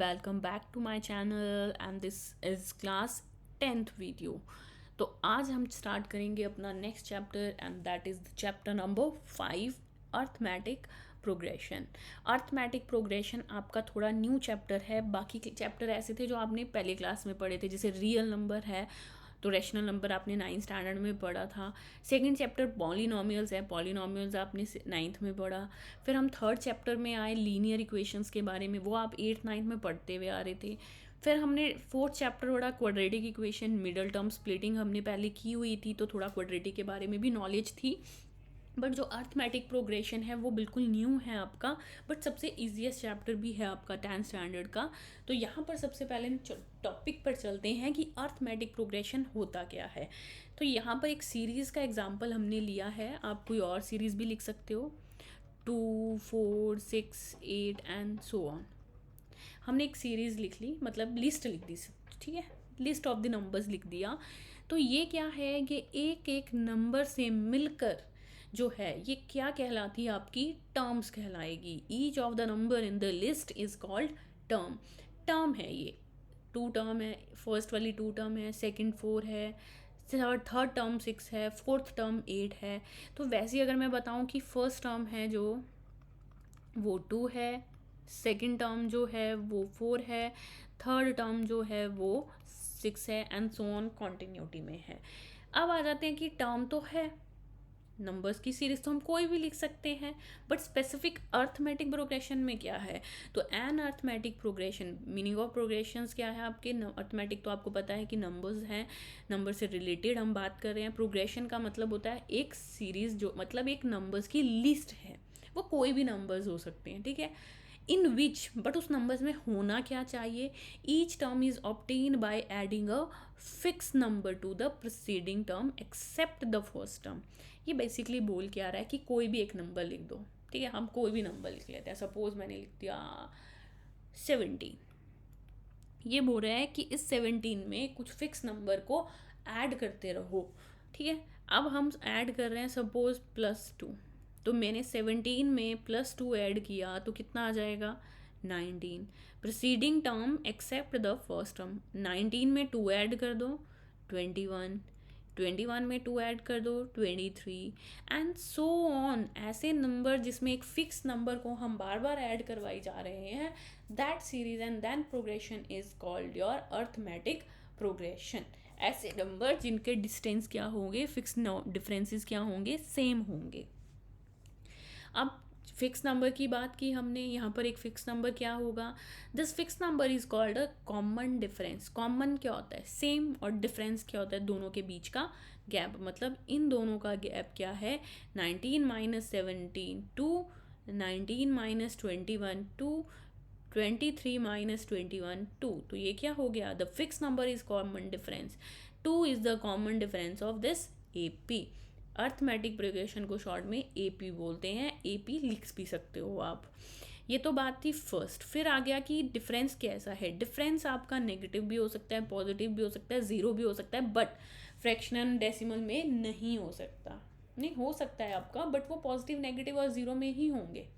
welcome back to my channel and this is class 10th video। तो आज हम start करेंगे अपना next chapter and that is chapter number 5 arithmetic progression. Arithmetic progression आपका थोड़ा new chapter है। बाकी के चैप्टर ऐसे थे जो आपने पहले क्लास में पढ़े थे, जैसे रियल नंबर है तो रैशनल नंबर आपने 9th स्टैंडर्ड में पढ़ा था। सेकंड चैप्टर पॉलिनोमियल्स है, पॉलिनोमियल्स आपने 9th में पढ़ा। फिर हम थर्ड चैप्टर में आए लीनियर इक्वेशंस के बारे में, वो आप 8th 9th में पढ़ते हुए आ रहे थे। फिर हमने फोर्थ चैप्टर पढ़ा quadratic equation, middle term splitting हमने पहले की हुई थी, तो थोड़ा क्वाड्रेटिक के बारे में भी नॉलेज थी। बट जो अर्थमेटिक प्रोग्रेशन है वो बिल्कुल न्यू है आपका, बट सबसे ईजीएस्ट चैप्टर भी है आपका 10th स्टैंडर्ड का। तो यहाँ पर सबसे पहले हम टॉपिक पर चलते हैं कि अर्थमेटिक प्रोग्रेशन होता क्या है। तो यहाँ पर एक सीरीज़ का एग्जांपल हमने लिया है, आप कोई और सीरीज़ भी लिख सकते हो, 2 4 6 8 एंड सो ऑन। हमने एक सीरीज़ लिख ली, मतलब लिस्ट लिख दी, ठीक है, लिस्ट ऑफ द नंबर्स लिख दिया। तो ये क्या है, ये एक एक नंबर से मिलकर जो है ये क्या कहलाती है, आपकी टर्म्स कहलाएगी। Each of the number in the list is called term. Term है ये, 2 टर्म है, फर्स्ट वाली 2 टर्म है, सेकंड 4 है, थर्ड टर्म 6 है, फोर्थ टर्म 8 है। तो वैसे ही अगर मैं बताऊं कि फर्स्ट टर्म है जो वो 2 है, सेकंड टर्म जो है वो 4 है, थर्ड टर्म जो है वो 6 है एंड सो ऑन, कॉन्टिन्यूटी में है। अब आ जाते हैं कि टर्म तो है, नंबर्स की सीरीज तो हम कोई भी लिख सकते हैं, बट स्पेसिफिक अर्थमेटिक प्रोग्रेशन में क्या है। तो an arithmetic progression, meaning of progressions क्या है आपके। अर्थमेटिक तो आपको पता है कि नंबर्स हैं, नंबर से रिलेटेड हम बात कर रहे हैं। प्रोग्रेशन का मतलब होता है एक सीरीज, जो मतलब एक नंबर्स की लिस्ट है, वो कोई भी नंबर्स हो सकते हैं, ठीक है, इन विच, बट उस नंबर्स में होना क्या चाहिए। Each term is obtain by adding a fix number to the preceding term except the first term. ये बेसिकली बोल के आ रहा है कि कोई भी एक नंबर लिख दो, ठीक है, हम कोई भी नंबर लिख लेते हैं। सपोज मैंने लिख दिया 17, ये बोल रहा है कि इस 17 में कुछ फिक्स नंबर को ऐड करते रहो, ठीक है। अब हम ऐड कर रहे हैं सपोज +2, तो मैंने 17 में +2 ऐड किया तो कितना आ जाएगा 19। Preceding term except the first term, 19 में 2 ऐड कर दो 21, 21 में 2 ऐड कर दो 23 एंड सो ऑन। ऐसे नंबर जिसमें एक फिक्स नंबर को हम बार बार ऐड करवाई जा रहे हैं, that series and then progression is called your arithmetic progression. ऐसे नंबर जिनके डिस्टेंस क्या होंगे, फिक्स डिफरेंसेस क्या होंगे, सेम होंगे। अब फिक्स नंबर की बात की हमने, यहाँ पर एक फिक्स नंबर क्या होगा, this fix number is called a common difference. Common क्या होता है, सेम, और डिफरेंस क्या होता है, दोनों के बीच का गैप, मतलब इन दोनों का गैप क्या है, 19 - 17 2, 19 - 21 2, 23 - 21 2। तो ये क्या हो गया, the fix number is common difference, 2 is the common difference of this AP। Arithmetic progression को शॉर्ट में AP बोलते हैं, AP लिख भी सकते हो आप। ये तो बात थी फर्स्ट। फिर आ गया कि डिफरेंस कैसा है। डिफरेंस आपका नेगेटिव भी हो सकता है, पॉजिटिव भी हो सकता है, ज़ीरो भी हो सकता है, बट फ्रैक्शनल डेसिमल में नहीं हो सकता। नहीं हो सकता है आपका, बट वो पॉजिटिव, नेगेटिव और ज़ीरो में ही होंगे,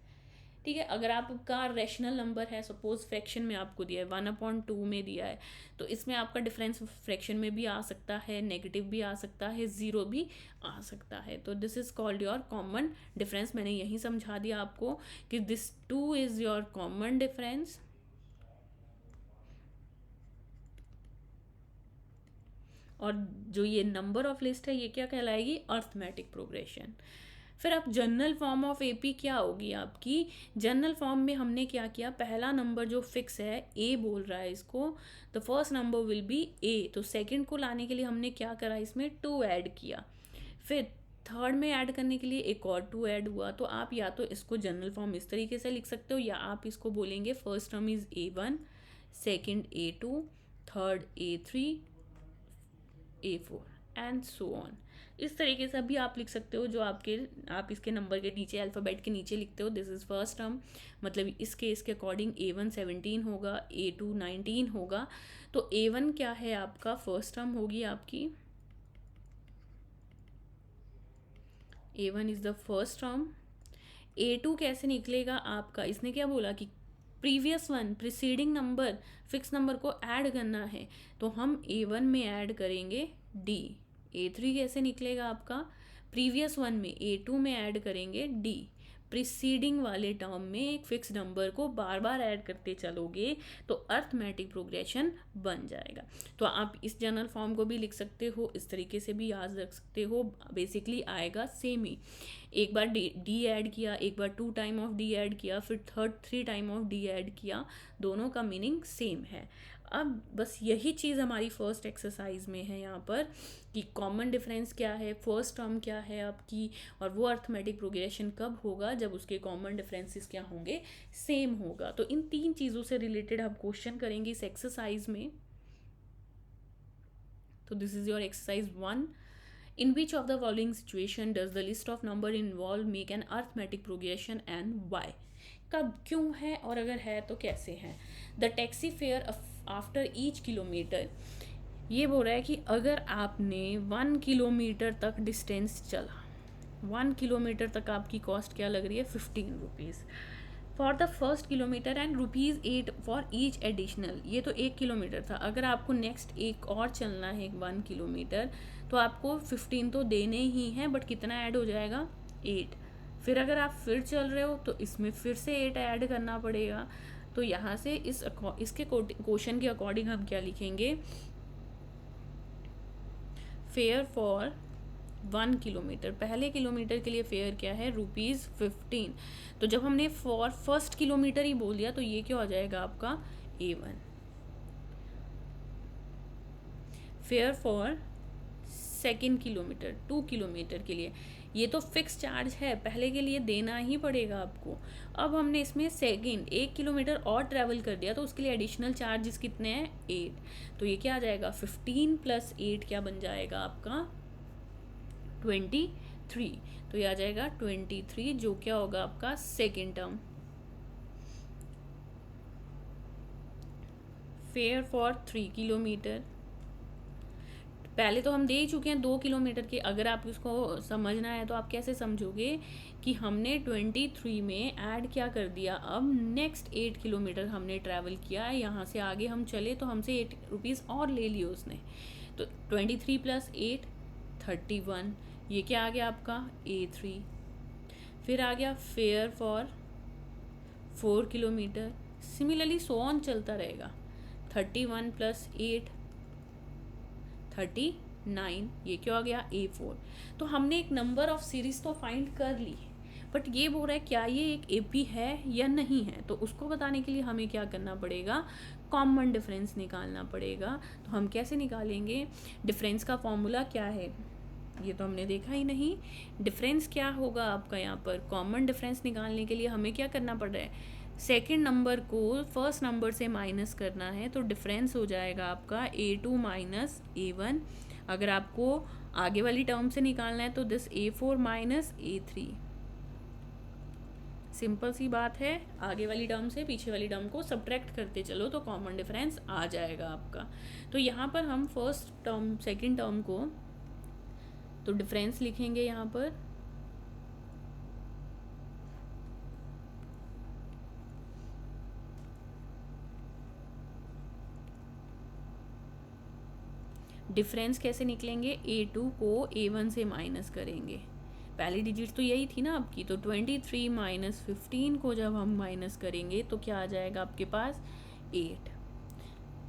ठीक है। अगर आपका रैशनल नंबर है, सपोज फ्रैक्शन में आपको दिया है 1/2 में दिया है, तो इसमें आपका डिफरेंस फ्रैक्शन में भी आ सकता है, नेगेटिव भी आ सकता है, ज़ीरो भी आ सकता है। तो this is called your common difference. मैंने यही समझा दिया आपको कि this 2 is your common difference, और जो ये नंबर ऑफ लिस्ट है ये क्या कहलाएगी, अर्थमेटिक प्रोग्रेशन। फिर अब जनरल फॉर्म ऑफ AP क्या होगी आपकी। जनरल फॉर्म में हमने क्या किया, पहला नंबर जो फिक्स है A बोल रहा है इसको, the first number will be A। तो सेकंड को लाने के लिए हमने क्या करा, इसमें 2 ऐड किया। फिर थर्ड में ऐड करने के लिए एक और 2 ऐड हुआ। तो आप या तो इसको जनरल फॉर्म इस तरीके से लिख सकते हो, या आप इसको बोलेंगे first term is A1, second A2, third A3, A4 and so on. इस तरीके से भी आप लिख सकते हो, जो आप इसके नंबर के नीचे, अल्फ़ाबेट के नीचे लिखते हो, दिस इज़ फर्स्ट टर्म, मतलब इस केस के अकॉर्डिंग A1 17 होगा, A2 19 होगा। तो A1 क्या है आपका, फर्स्ट टर्म होगी आपकी, A1 is the first term. A2 कैसे निकलेगा आपका, इसने क्या बोला कि previous one preceding number fix number को ऐड करना है, तो हम A1 में ऐड करेंगे D। A3 कैसे निकलेगा आपका, प्रीवियस वन में A2 में ऐड करेंगे D। प्रीसीडिंग वाले टर्म में एक फिक्स नंबर को बार बार ऐड करते चलोगे तो अर्थमेटिक प्रोग्रेशन बन जाएगा। तो आप इस जनरल फॉर्म को भी लिख सकते हो, इस तरीके से भी याद रख सकते हो, बेसिकली आएगा सेम ही। एक बार डी ऐड किया, एक बार 2 टाइम ऑफ डी ऐड किया, फिर third 3 time of D add किया, दोनों का मीनिंग सेम है। अब बस यही चीज़ हमारी फर्स्ट एक्सरसाइज में है यहाँ पर कि कॉमन डिफरेंस क्या है, फर्स्ट टर्म क्या है आपकी, और वो अर्थमेटिक प्रोग्रेशन कब होगा, जब उसके कॉमन डिफरेंसेस क्या होंगे, सेम होगा। तो इन 3 चीज़ों से रिलेटेड हम क्वेश्चन करेंगे इस एक्सरसाइज में। तो this is your exercise 1। In which of the following situation does the list of number involved make an arithmetic progression and why? कब, क्यों है, और अगर है तो कैसे है। The taxi fare after each kilometre, ये बोल रहा है कि अगर आपने 1 किलोमीटर तक डिस्टेंस चला, 1 किलोमीटर तक आपकी कॉस्ट क्या लग रही है, 15 rupees for the first kilometre and ₹8 for each additional. ये तो 1 किलोमीटर था, अगर आपको नेक्स्ट एक और चलना है 1 किलोमीटर तो आपको 15 तो देने ही हैं, बट कितना ऐड हो जाएगा, 8। फिर अगर आप फिर चल रहे हो तो इसमें फिर से 8 ऐड करना पड़ेगा। तो यहाँ से इसके क्वेश्चन के अकॉर्डिंग हम क्या लिखेंगे, फेयर फॉर 1 किलोमीटर, पहले किलोमीटर के लिए फेयर क्या है, ₹15। तो जब हमने फॉर फर्स्ट किलोमीटर ही बोल दिया तो ये क्या हो जाएगा आपका, A1। Fair for second kilometre, 2 kilometre के लिए, ये तो फिक्स चार्ज है, पहले के लिए देना ही पड़ेगा आपको। अब हमने इसमें सेकेंड 1 किलोमीटर और ट्रैवल कर दिया तो उसके लिए एडिशनल चार्जेस कितने हैं, 8। तो ये क्या आ जाएगा, 15 + 8 क्या बन जाएगा आपका, 23। तो ये आ जाएगा 23, जो क्या होगा आपका second term. Fair for 3 kilometre, पहले तो हम दे ही चुके हैं 2 किलोमीटर के। अगर आप इसको समझना है तो आप कैसे समझोगे कि हमने 23 में ऐड क्या कर दिया, अब नेक्स्ट 8 किलोमीटर हमने ट्रैवल किया, यहाँ से आगे हम चले तो हमसे 8 रुपीज़ और ले लिए उसने। तो 23 + 8 31, ये क्या आ गया आपका, A3। फिर आ गया fair for 4 kilometre, similarly so on चलता रहेगा। 31 + 8 39, ये क्या आ गया, A4। तो हमने एक नंबर ऑफ सीरीज तो फाइंड कर ली, बट ये बोल रहा है क्या ये एक AP है या नहीं है। तो उसको बताने के लिए हमें क्या करना पड़ेगा, कॉमन डिफरेंस निकालना पड़ेगा। तो हम कैसे निकालेंगे, डिफरेंस का फॉर्मूला क्या है, ये तो हमने देखा ही नहीं। डिफरेंस क्या होगा आपका यहाँ पर, कॉमन डिफरेंस निकालने के लिए हमें क्या करना पड़ रहा है, सेकेंड नंबर को फर्स्ट नंबर से माइनस करना है। तो डिफरेंस हो जाएगा आपका A2 - A1। अगर आपको आगे वाली टर्म से निकालना है तो दिस A4 - A3। सिंपल सी बात है, आगे वाली टर्म से पीछे वाली टर्म को सब्ट्रैक्ट करते चलो तो कॉमन डिफरेंस आ जाएगा आपका। तो यहाँ पर हम फर्स्ट टर्म सेकेंड टर्म को तो डिफरेंस लिखेंगे यहाँ पर, डिफरेंस कैसे निकलेंगे, A2 को A1 से माइनस करेंगे, पहली डिजिट तो यही थी ना आपकी। तो 23 - 15 को जब हम माइनस करेंगे तो क्या आ जाएगा आपके पास, 8।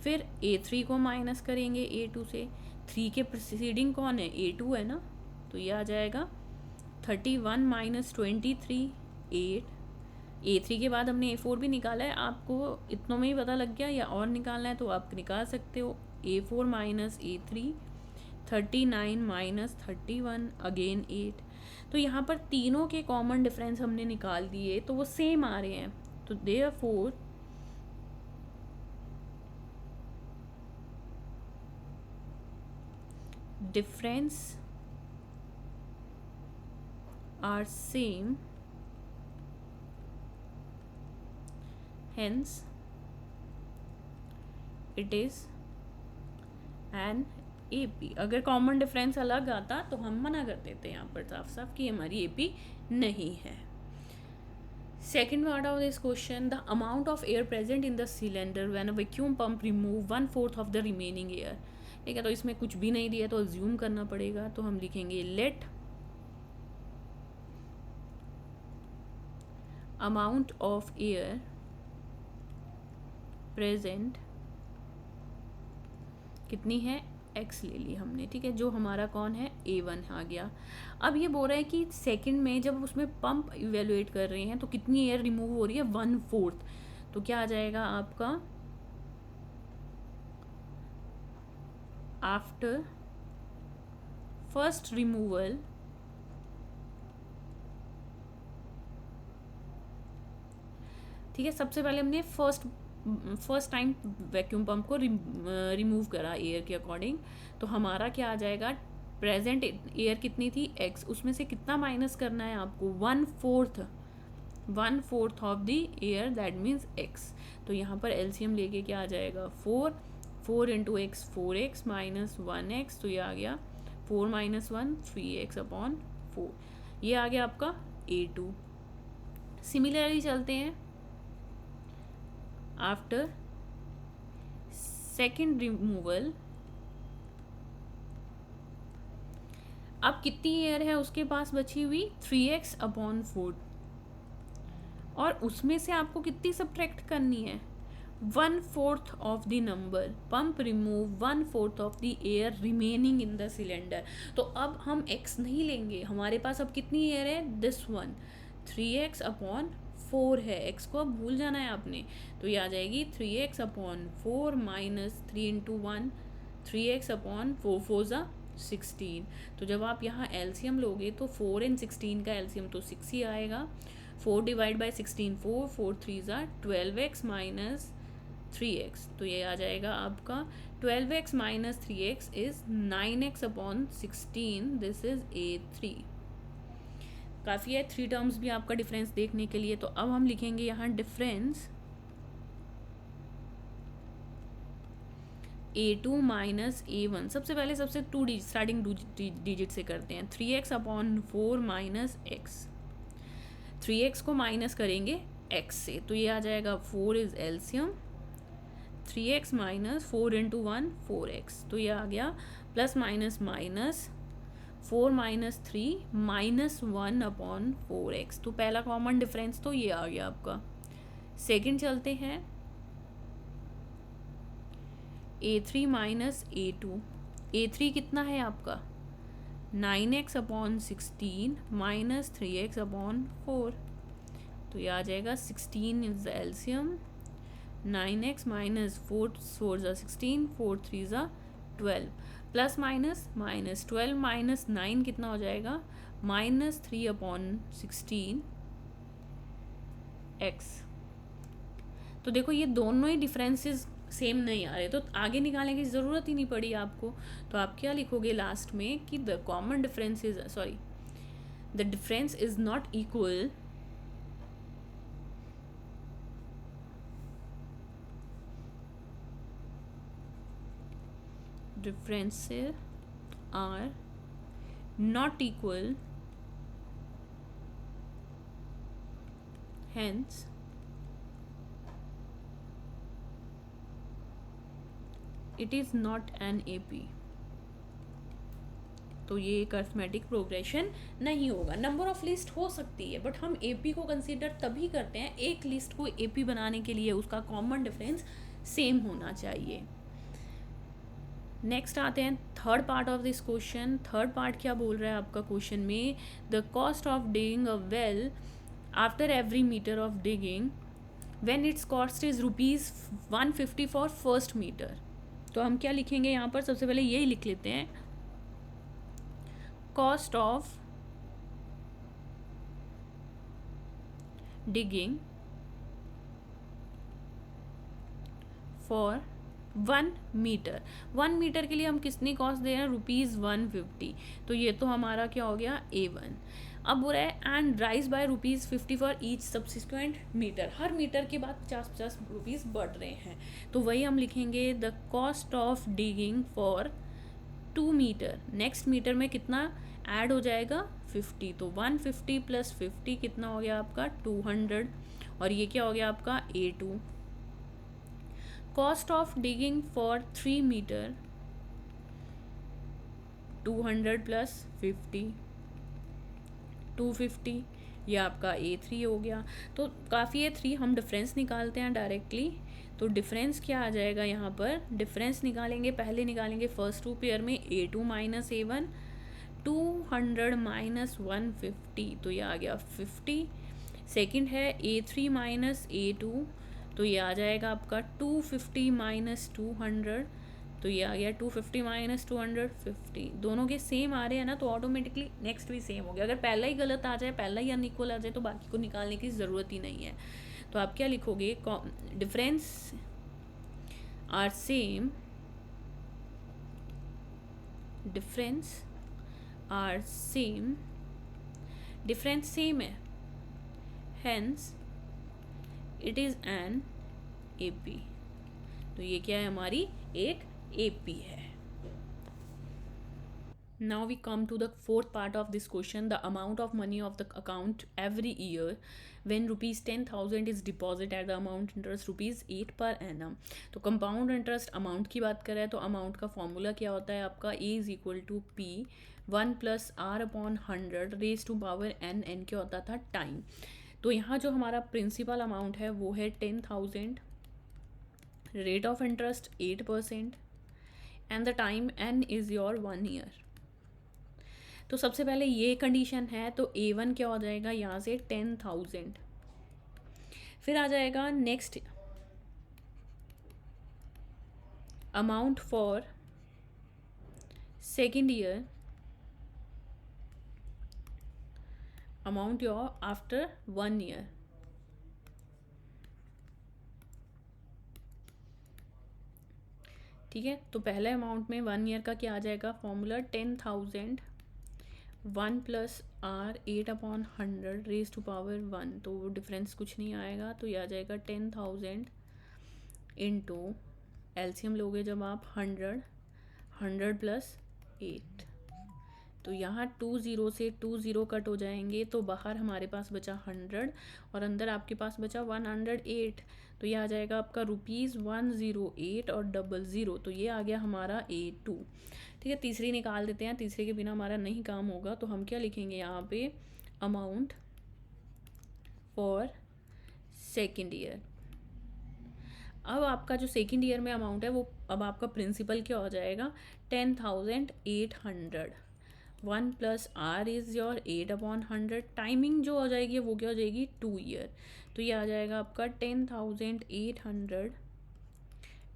फिर A3 को माइनस करेंगे A2 से, 3 के प्रीसीडिंग कौन है, A2 है ना। तो ये आ जाएगा 31 - 23 8। A3 के बाद हमने A4 भी निकाला है, आपको इतनों में ही पता लग गया, या और निकालना है तो आप निकाल सकते हो। A4 - A3 39 - 31 again 8। तो यहाँ पर तीनों के कॉमन डिफरेंस हमने निकाल दिए तो वो सेम आ रहे हैं। तो therefore difference are same, hence it is an AP। अगर कॉमन डिफरेंस अलग आता तो हम मना कर देते हैं यहाँ पर साफ साफ कि हमारी AP नहीं है। Second part of this question, the amount of air present in the cylinder when a vacuum pump remove 1/4 of the remaining air. ठीक है, तो इसमें कुछ भी नहीं दिया तो अज्यूम करना पड़ेगा, तो हम लिखेंगे let amount of air present कितनी है, x ले ली हमने, ठीक है, जो हमारा कौन है, A1 आ गया। अब ये बोल रहा है कि सेकंड में जब उसमें पंप इवेलुएट कर रहे हैं तो कितनी एयर रिमूव हो रही है, 1/4, तो क्या आ जाएगा आपका, आफ्टर फर्स्ट रिमूवल ठीक है, सबसे पहले हमने फर्स्ट टाइम वैक्यूम पंप को रिमूव करा एयर के अकॉर्डिंग, तो हमारा क्या आ जाएगा, प्रेजेंट एयर कितनी थी, x, उसमें से कितना माइनस करना है आपको, 1/4 of the air, that means x। तो यहाँ पर एलसीएम लेके क्या आ जाएगा, 4 into x 4x minus 1x, तो ये आ गया 4 - 1 3x/4, ये आ गया आपका A2। सिमिलरली चलते हैं, आफ्टर सेकेंड रिमूवल, अब कितनी एयर है उसके पास बची हुई, 3x/4, और उसमें से आपको कितनी सब्ट्रैक्ट करनी है, 1/4 of the number, pump remove 1/4 of the air remaining in the cylinder. तो अब हम x नहीं लेंगे, हमारे पास अब कितनी एयर है, दिस वन, 3x/4 है, x को अब भूल जाना है आपने, तो ये आ जाएगी 3x/4 माइनस 3 इंटू 1, 3x/4, 4 = 16। तो जब आप यहाँ एलसीएम लोगे तो 4 and 16 का एलसीएम तो 6 ही आएगा, 4 divide by 16 4, 4 3 = 12x minus 3x, तो ये आ जाएगा आपका 12x minus 3x is 9x/16, this is A3। काफ़ी है 3 टर्म्स भी आपका डिफरेंस देखने के लिए। तो अब हम लिखेंगे यहाँ डिफरेंस A2 माइनस A1, सबसे पहले सबसे स्टार्टिंग डिजिट से करते हैं, 3x/4 माइनस x, 3x को माइनस करेंगे x से, तो ये आ जाएगा 4 is LCM, 3x minus 4 into 1 4x, तो ये आ गया plus minus minus 4 minus 3 minus 1/4x, तो पहला कॉमन डिफरेंस तो ये आ गया आपका। सेकंड चलते हैं, A3 माइनस A2, A3 कितना है आपका, 9x/16 माइनस 3x/4, तो ये आ जाएगा 16 is LCM, 9x minus 4 = 16, 4 3 = 12, plus minus minus 12 minus 9 कितना हो जाएगा, माइनस 3/16 x। तो देखो ये दोनों ही डिफरेंसेस सेम नहीं आ रहे, तो आगे निकालने की ज़रूरत ही नहीं पड़ी आपको। तो आप क्या लिखोगे लास्ट में कि the common difference is the difference is not equal differences are not equal, hence it is not an AP। तो ये एक अरिथमेटिक प्रोग्रेशन नहीं होगा। नंबर ऑफ लिस्ट हो सकती है बट हम एपी को कंसीडर तभी करते हैं, एक लिस्ट को एपी बनाने के लिए उसका कॉमन डिफरेंस सेम होना चाहिए। नेक्स्ट आते हैं third part of this question. Third part क्या बोल रहा है आपका क्वेश्चन में, the cost of digging a well after every metre of digging when its cost is ₹150 for first metre. तो हम क्या लिखेंगे यहाँ पर, सबसे पहले यही लिख लेते हैं, cost of digging for 1 metre. 1 metre के लिए हम कितनी कॉस्ट दे रहे हैं, ₹150, तो ये तो हमारा क्या हो गया A1। अब बोल रहा है and rise by ₹50 for each subsequent metre, हर मीटर के बाद 50-50 रुपीज़ बढ़ रहे हैं। तो वही हम लिखेंगे the cost of digging for 2 metre, next metre में कितना ऐड हो जाएगा 50, तो 150 प्लस 50 कितना हो गया आपका 200, और ये क्या हो गया आपका A2। Cost of digging for 3 metre 200 plus 50 250, ये आपका A3 हो गया। तो काफ़ी A3 हम डिफरेंस निकालते हैं डायरेक्टली। तो डिफरेंस क्या आ जाएगा यहाँ पर, डिफरेंस निकालेंगे, पहले निकालेंगे फर्स्ट टू पेयर में A2 माइनस A1, 200 माइनस 150, तो ये आ गया 50। सेकंड है A3 माइनस A2, तो ये आ जाएगा आपका 250 माइनस 200, तो ये आ गया 250 माइनस 250। दोनों के सेम आ रहे हैं ना, तो ऑटोमेटिकली नेक्स्ट भी सेम हो गया। अगर पहला ही गलत आ जाए, पहला ही अनइक्वल आ जाए, तो बाकी को निकालने की ज़रूरत ही नहीं है। तो आप क्या लिखोगे, difference are same, difference are same, difference same है, hence it is an AP। तो ये क्या है, हमारी एक AP है। Now we come to the fourth part of this question, the amount of money of the account every year when rupees 10,000 is deposited at the amount interest rupees 8 per annum। तो compound interest amount की बात करें तो amount का formula क्या होता है आपका, A is equal to P 1 plus R upon 100 raise to power N क्या होता था टाइम। तो यहाँ जो हमारा प्रिंसिपल अमाउंट है वो है 10,000, rate of interest 8% and the time N is your 1 year. तो सबसे पहले ये कंडीशन है, तो A1 क्या हो जाएगा यहाँ से 10,000। फिर आ जाएगा next amount for second year, amount your after 1 year. ठीक है, तो पहले अमाउंट में 1 ईयर का क्या आ जाएगा formula 10,000 1 plus R 8 upon 100 raise to power 1, तो वो डिफरेंस कुछ नहीं आएगा, तो ये आ जाएगा 10,000 इंटू एलसीएम लोगे जब आप 100 प्लस 8, तो यहाँ 2 0 से 2 0 कट हो जाएंगे, तो बाहर हमारे पास बचा 100 और अंदर आपके पास बचा 108, तो ये आ जाएगा आपका ₹108 और 00, तो ये आ गया हमारा A2। ठीक है, तीसरी निकाल देते हैं, तीसरे के बिना हमारा नहीं काम होगा। तो हम क्या लिखेंगे यहाँ पे, अमाउंट फॉर सेकेंड ईयर। अब आपका जो सेकेंड ईयर में अमाउंट है वो अब आपका प्रिंसिपल क्या हो जाएगा 10,800, 1 plus R is your 8 upon 100, timing जो हो जाएगी वो क्या हो जाएगी 2 ईयर, तो ये आ जाएगा आपका 10,800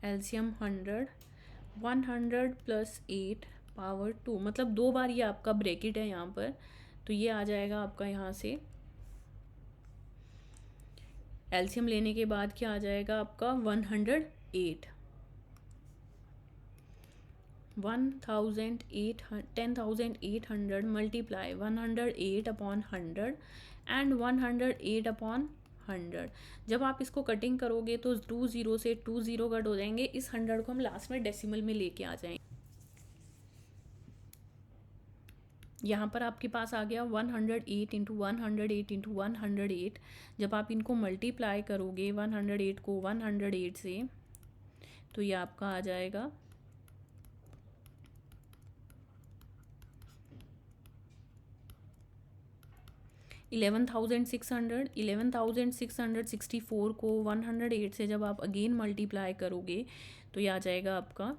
एलसीएम 100 प्लस 8 पावर 2, मतलब 2 बार ये आपका ब्रैकेट है यहाँ पर, तो ये आ जाएगा आपका यहाँ से एलसीएम लेने के बाद क्या आ जाएगा आपका 108 10,800 मल्टीप्लाई 108 अपॉन 100 एंड 108 अपॉन 100। जब आप इसको कटिंग करोगे तो 2 0 से 2 0 कट हो जाएंगे, इस 100 को हम लास्ट में डेसिमल में लेके आ जाएंगे। यहाँ पर आपके पास आ गया 108 इंटू 108 इंटू 108। जब आप इनको मल्टीप्लाई करोगे 108 को 108 से, तो ये आपका आ जाएगा 11,664 को 108 से जब आप अगेन मल्टीप्लाई करोगे तो ये आ जाएगा आपका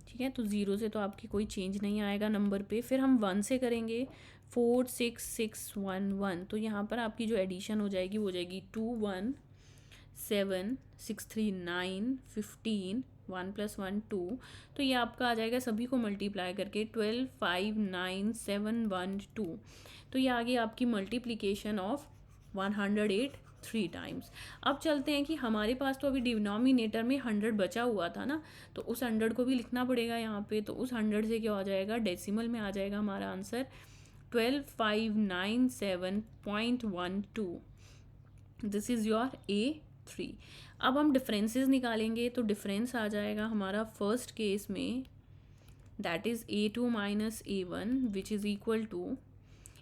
ठीक है। तो 0 से तो आपकी कोई चेंज नहीं आएगा नंबर पे। फिर हम 1 से करेंगे 46611, तो यहाँ पर आपकी जो एडिशन हो जाएगी वो हो जाएगी 2 1 7 6 3 9 15 1 प्लस 1 2, तो ये आपका आ जाएगा सभी को मल्टीप्लाई करके 12 5 9 7 1 2, तो ये आ गई आपकी मल्टीप्लिकेशन ऑफ 108 3 टाइम्स। अब चलते हैं कि हमारे पास तो अभी डिनोमिनेटर में 100 बचा हुआ था ना, तो उस 100 को भी लिखना पड़ेगा यहाँ पे। तो उस 100 से क्या हो जाएगा, डेसिमल में आ जाएगा हमारा answer 12,597.12। This is your A3। अब हम डिफरेंसेस निकालेंगे, तो डिफरेंस आ जाएगा हमारा फर्स्ट केस में, that is A2 minus A1 which is equal to,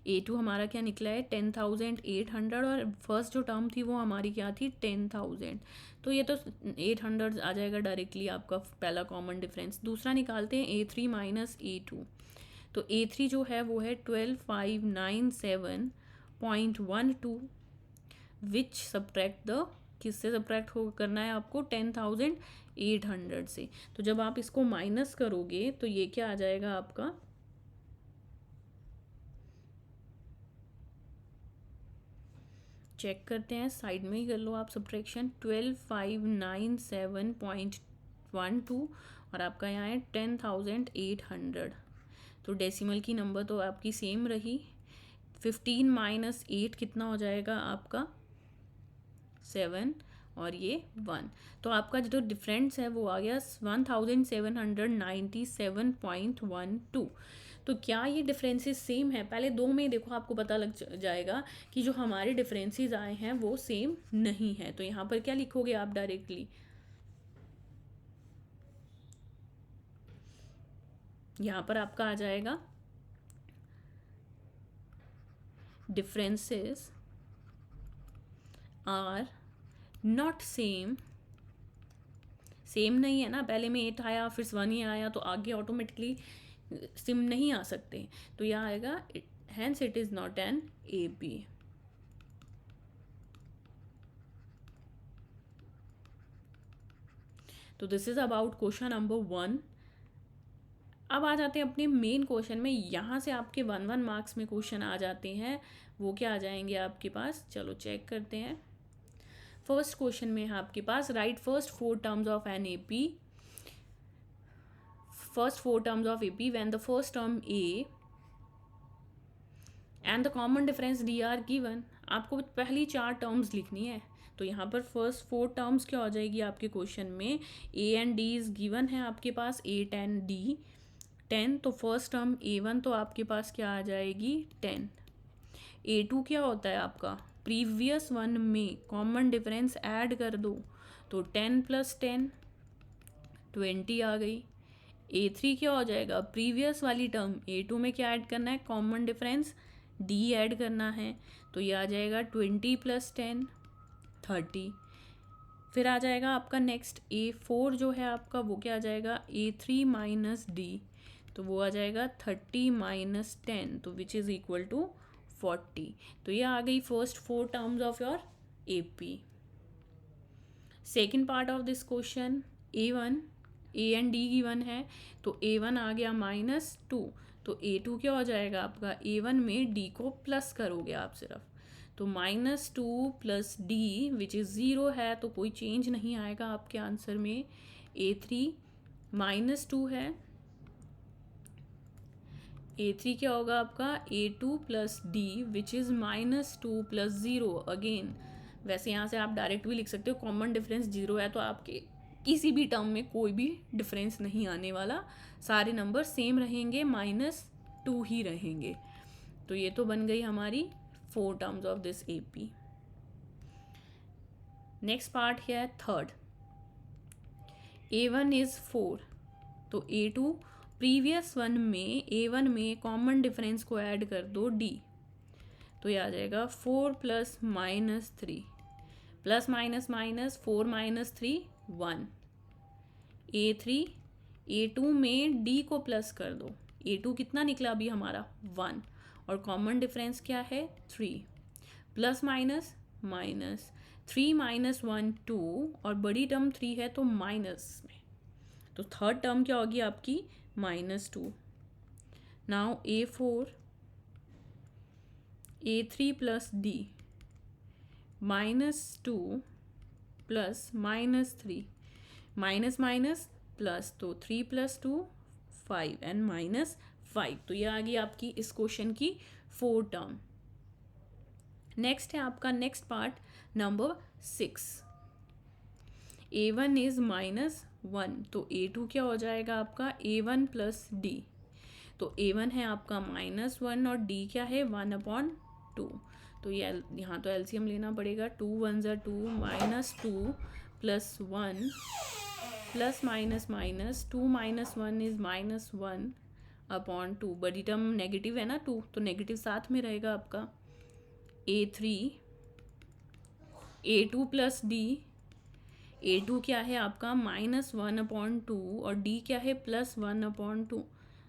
A2 हमारा क्या निकला है 10,800, और फर्स्ट जो टर्म थी वो हमारी क्या थी 10,000, तो ये तो 800 आ जाएगा डायरेक्टली आपका पहला कॉमन डिफरेंस। दूसरा निकालते हैं A3 माइनस A2, तो A3 जो है वो है 12,597.12 विच सब्ट्रैक्ट द, किससे सब्ट्रैक्ट हो करना है आपको 10,800 से। तो जब आप इसको माइनस करोगे तो ये क्या आ जाएगा आपका, चेक करते हैं, साइड में ही कर लो आप सब्ट्रैक्शन, 12,597.12 और आपका यहाँ है 10,800। तो डेसिमल की नंबर तो आपकी सेम रही। 15 माइनस 8 कितना हो जाएगा आपका 7, और ये 1, तो आपका जो डिफरेंस है वो आ गया 1797.12। तो क्या ये डिफरेंसेस सेम है? पहले दो में देखो, आपको पता लग जाएगा कि जो हमारे डिफरेंसेस आए हैं वो सेम नहीं है। तो यहाँ पर क्या लिखोगे आप डायरेक्टली, यहाँ पर आपका आ जाएगा differences are not same. Same नहीं है ना, पहले में 8 आया फिर 1 ही आया, तो आगे ऑटोमेटिकली सिम नहीं आ सकते, तो यह आएगा hence it is not an AP। तो this is about question number 1। अब आ जाते हैं अपने मेन क्वेश्चन में। यहाँ से आपके 1 मार्क्स में क्वेश्चन आ जाते हैं, वो क्या आ जाएंगे आपके पास, चलो चेक करते हैं। फर्स्ट क्वेश्चन में है आपके पास, write first 4 terms of an AP, first 4 terms of AP when the first term A and the common difference D are given। आपको पहली 4 टर्म्स लिखनी है, तो यहाँ पर फर्स्ट 4 टर्म्स क्या हो जाएगी आपके क्वेश्चन में, A and D is given है आपके पास 8 एंड D 10, तो फर्स्ट टर्म A1 तो आपके पास क्या आ जाएगी 10। A2 क्या होता है आपका, प्रीवियस वन में कॉमन डिफरेंस ऐड कर दो, तो 10 प्लस 10 20 आ गई। A3 क्या हो जाएगा, प्रीवियस वाली टर्म A2 में क्या ऐड करना है, कॉमन डिफरेंस D ऐड करना है, तो ये आ जाएगा 20 प्लस 10 30। फिर आ जाएगा आपका नेक्स्ट A4 जो है आपका, वो क्या आ जाएगा A3 माइनस D, तो वो आ जाएगा 30 माइनस 10, तो विच इज़ इक्वल टू 40। तो ये आ गई first 4 terms of your AP। Second part of this question, A1 A and D given है, तो A1 आ गया -2, तो A2 क्या हो जाएगा आपका, A1 में D को प्लस करोगे आप सिर्फ, तो -2 प्लस D विच इज़ 0 है, तो कोई चेंज नहीं आएगा आपके आंसर में। A3 -2 है, A3 क्या होगा आपका A2 plus D which is -2 plus 0 again. वैसे यहाँ से आप डायरेक्ट भी लिख सकते हो, कॉमन डिफरेंस 0 है तो आपके किसी भी टर्म में कोई भी डिफरेंस नहीं आने वाला, सारे नंबर सेम रहेंगे, -2 ही रहेंगे। तो ये तो बन गई हमारी 4 terms of this AP। Next part है थर्ड, A1 इज 4, तो A2 प्रीवियस वन में A1 में कॉमन डिफरेंस को ऐड कर दो D, तो ये आ जाएगा 4 plus -3 plus minus minus 4 minus 3 1। A3 A2 में D को प्लस कर दो, A2 कितना निकला अभी हमारा 1, और कॉमन डिफरेंस क्या है 3, प्लस माइनस माइनस 3 माइनस 1 2, और बड़ी टर्म 3 है तो माइनस में, तो थर्ड टर्म क्या होगी आपकी -2। Now A4 A3 plus D -2 plus -3 minus minus plus, तो 3 प्लस 2 5 एंड -5, तो ये आ गई आपकी इस क्वेश्चन की 4 टर्म। नेक्स्ट है आपका next part number 6, A1 is -1, तो A2 क्या हो जाएगा आपका A1 प्लस D, तो A1 है आपका -1 और D क्या है 1/2, तो ये यहाँ तो एलसीएम लेना पड़ेगा। 2 1 ज़ा 2 -2 plus 1 plus minus minus 2 minus 1 is -1 upon 2। बड़ी टर्म नेगेटिव है ना 2, तो नेगेटिव साथ में रहेगा आपका। A3 A2 plus D, A2 क्या है आपका -1/2 और D क्या है +1/2।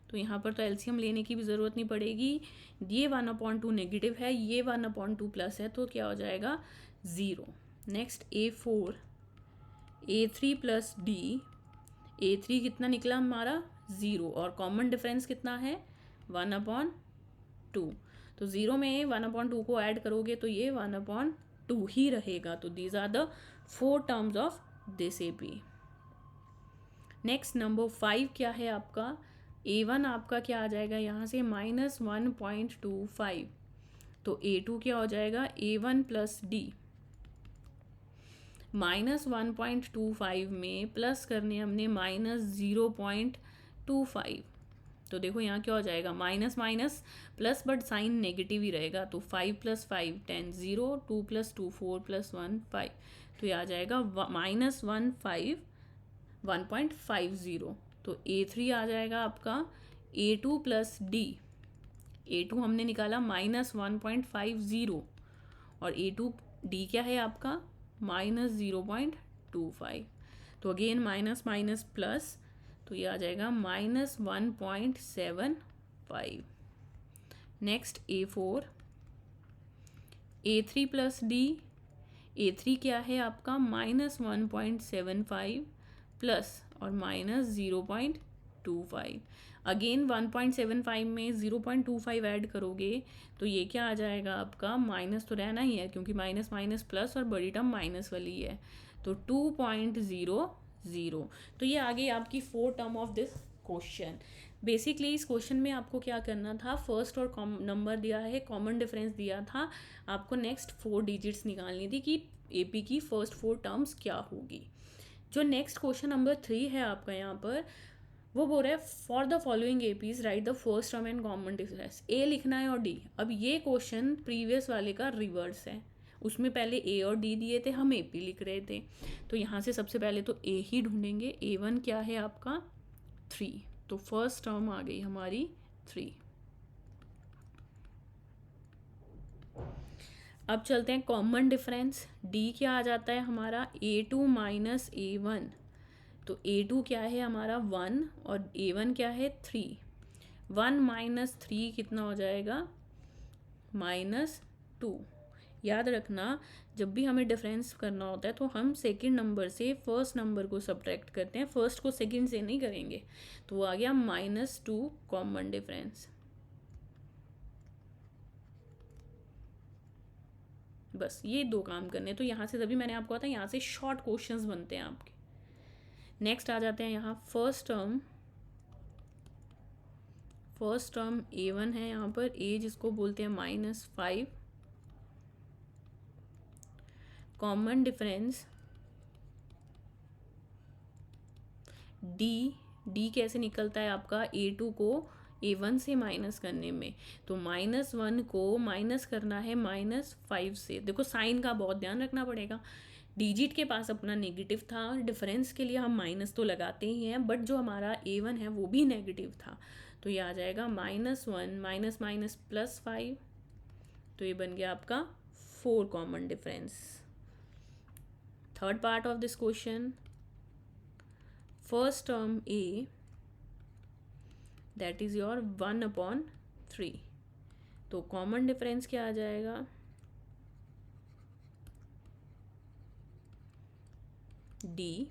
तो यहाँ पर तो एलसीएम लेने की भी ज़रूरत नहीं पड़ेगी। ये 1/2 नेगेटिव है, ये 1/2 प्लस है, तो क्या हो जाएगा 0। Next A4 A3 plus D, A3 कितना निकला हमारा 0 और कॉमन डिफरेंस कितना है 1/2। तो 0 में 1/2 को ऐड करोगे तो ये 1/2 ही रहेगा। तो these are the 4 terms of this AP। Next number 5 क्या है आपका, A1 आपका क्या आ जाएगा यहाँ से -1.25। तो A2 क्या हो जाएगा A1 प्लस D। -1.25 में प्लस करने हमने -0.25। तो देखो यहाँ क्या हो जाएगा minus minus plus, but sign negative ही रहेगा। तो 5 + 5 10 0 2 + 2 4 + 1 5। तो ये आ जाएगा -1.50। तो A3 आ जाएगा आपका A2 प्लस D। A2 हमने निकाला -1.50 और A2 D क्या है आपका -0.25। तो अगेन माइनस माइनस प्लस, तो ये आ जाएगा -1.75। Next A4 A3 plus D, A3 क्या है आपका -1.75 प्लस और -0.25। अगेन 1.75 में 0.25 ऐड करोगे तो ये क्या आ जाएगा आपका, माइनस तो रहना ही है क्योंकि माइनस माइनस प्लस और बड़ी टर्म माइनस वाली है, तो 2.00। तो ये आ गई आपकी 4 term of this question. Basically इस क्वेश्चन में आपको क्या करना था, फर्स्ट और नंबर दिया है, कॉमन डिफरेंस दिया था, आपको नेक्स्ट 4 डिजिट्स निकालनी थी कि AP की फर्स्ट 4 टर्म्स क्या होगी। जो नेक्स्ट क्वेश्चन नंबर 3 है आपका यहाँ पर, वो बोल रहा है for the following APs right the first term and common difference. A लिखना है और D। अब ये क्वेश्चन प्रीवियस वाले का रिवर्स है, उसमें पहले A और D दिए थे, हम AP लिख रहे थे। तो यहाँ से सबसे पहले तो A ही ढूंढेंगे। A1 क्या है आपका 3, तो फर्स्ट टर्म आ गई हमारी 3। अब चलते हैं कॉमन डिफरेंस। D क्या आ जाता है हमारा A2 माइनस A1। तो A2 क्या है हमारा 1 और A1 क्या है 3। 1 माइनस 3 कितना हो जाएगा -2। याद रखना जब भी हमें डिफरेंस करना होता है तो हम सेकंड नंबर से फर्स्ट नंबर को सब्ट्रैक्ट करते हैं, फर्स्ट को सेकंड से नहीं करेंगे। तो वो आ गया -2 कॉमन डिफरेंस। बस ये 2 काम करने, तो यहाँ से तभी मैंने आपको कहा था यहाँ से शॉर्ट क्वेश्चंस बनते हैं आपके। नेक्स्ट आ जाते हैं यहाँ फर्स्ट टर्म A1 है यहाँ पर, A जिसको बोलते हैं -5। कॉमन डिफरेंस D कैसे निकलता है आपका A2 को A1 से माइनस करने में, तो -1 को माइनस करना है -5 से। देखो साइन का बहुत ध्यान रखना पड़ेगा, डिजिट के पास अपना नेगेटिव था, डिफरेंस के लिए हम माइनस तो लगाते ही हैं, बट जो हमारा A1 है वो भी नेगेटिव था। तो ये आ जाएगा -1 माइनस माइनस +5। तो ये बन गया आपका 4 common difference. Third part of this question, first term A that is your 1/3। तो कॉमन डिफरेंस क्या आ जाएगा D।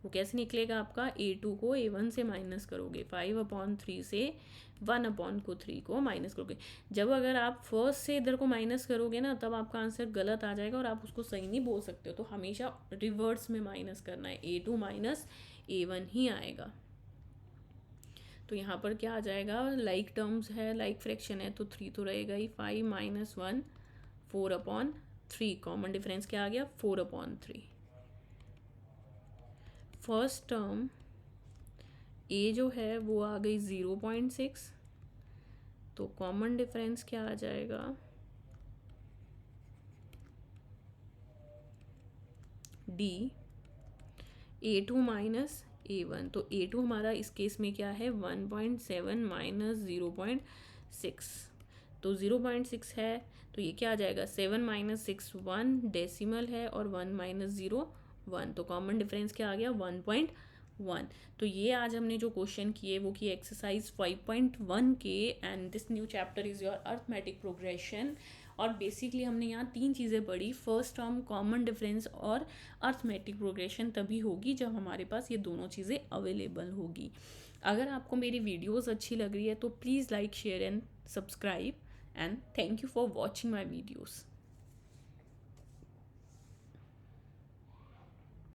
वो कैसे निकलेगा आपका, A2 को A1 से माइनस करोगे, 5/3 से 1/3 को माइनस करोगे। जब अगर आप फर्स्ट से इधर को माइनस करोगे ना तब आपका आंसर गलत आ जाएगा और आप उसको सही नहीं बोल सकते हो। तो हमेशा रिवर्स में माइनस करना है, A2 माइनस A1 ही आएगा। तो यहाँ पर क्या आ जाएगा, लाइक टर्म्स है, लाइक फ्रैक्शन है, तो 3 तो रहेगा ही। 5 - 1 4/3। कॉमन डिफरेंस क्या आ गया 4/3। फर्स्ट टर्म A जो है वो आ गई 0.6। तो कॉमन डिफरेंस क्या आ जाएगा डी A2 माइनस A1। तो A2 हमारा इस केस में क्या है 1.7 माइनस 0.6, तो 0.6 है तो ये क्या आ जाएगा 7 माइनस 6 1 डेसिमल है और 1 माइनस 0 1, तो कॉमन डिफरेंस क्या आ गया 1.1। तो ये आज हमने जो क्वेश्चन किए वो किए एक्सरसाइज 5.1 के, and this new chapter is your arithmetic progression. और बेसिकली हमने यहाँ 3 चीज़ें पढ़ी, फर्स्ट टर्म, कॉमन डिफरेंस और अर्थमेटिक प्रोग्रेशन तभी होगी जब हमारे पास ये दोनों चीज़ें अवेलेबल होगी। अगर आपको मेरी वीडियोस अच्छी लग रही है तो please like, share and subscribe, and thank you for watching my videos.